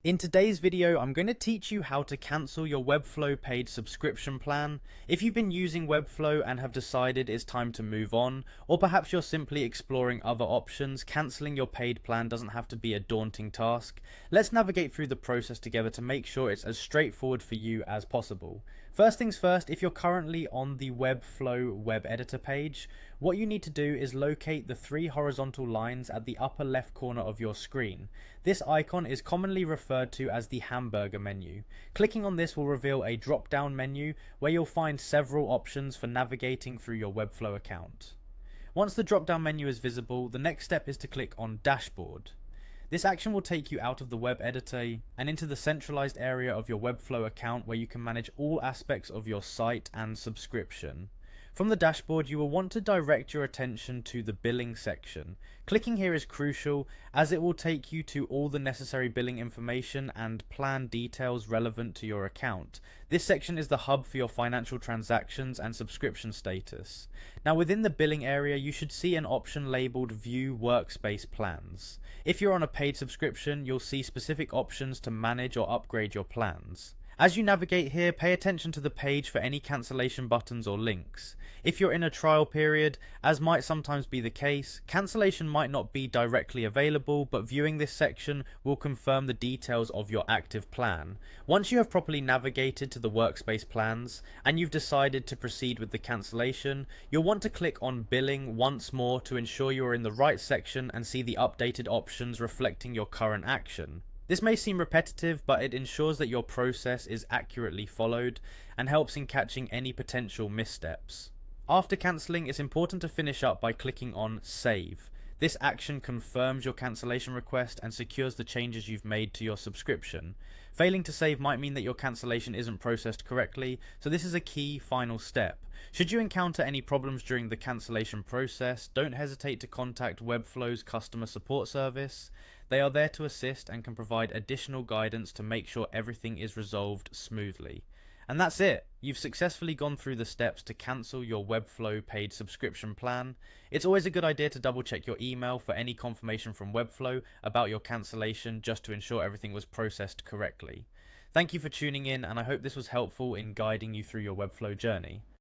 In today's video, I'm going to teach you how to cancel your Webflow paid subscription plan. If you've been using Webflow and have decided it's time to move on, or perhaps you're simply exploring other options, cancelling your paid plan doesn't have to be a daunting task. Let's navigate through the process together to make sure it's as straightforward for you as possible. First things first, if you're currently on the Webflow web editor page, what you need to do is locate the three horizontal lines at the upper left corner of your screen. This icon is commonly referred to as the hamburger menu. Clicking on this will reveal a drop-down menu where you'll find several options for navigating through your Webflow account. Once the drop-down menu is visible, the next step is to click on Dashboard. This action will take you out of the web editor and into the centralized area of your Webflow account where you can manage all aspects of your site and subscription. From the dashboard, you will want to direct your attention to the billing section. Clicking here is crucial as it will take you to all the necessary billing information and plan details relevant to your account. This section is the hub for your financial transactions and subscription status. Now within the billing area, you should see an option labeled View Workspace Plans. If you're on a paid subscription, you'll see specific options to manage or upgrade your plans. As you navigate here, pay attention to the page for any cancellation buttons or links. If you're in a trial period, as might sometimes be the case, cancellation might not be directly available, but viewing this section will confirm the details of your active plan. Once you have properly navigated to the workspace plans and you've decided to proceed with the cancellation, you'll want to click on Billing once more to ensure you are in the right section and see the updated options reflecting your current action. This may seem repetitive, but it ensures that your process is accurately followed and helps in catching any potential missteps. After cancelling, it's important to finish up by clicking on Save. This action confirms your cancellation request and secures the changes you've made to your subscription. Failing to save might mean that your cancellation isn't processed correctly, so this is a key final step. Should you encounter any problems during the cancellation process, don't hesitate to contact Webflow's customer support service. They are there to assist and can provide additional guidance to make sure everything is resolved smoothly. And that's it. You've successfully gone through the steps to cancel your Webflow paid subscription plan. It's always a good idea to double check your email for any confirmation from Webflow about your cancellation just to ensure everything was processed correctly. Thank you for tuning in, and I hope this was helpful in guiding you through your Webflow journey.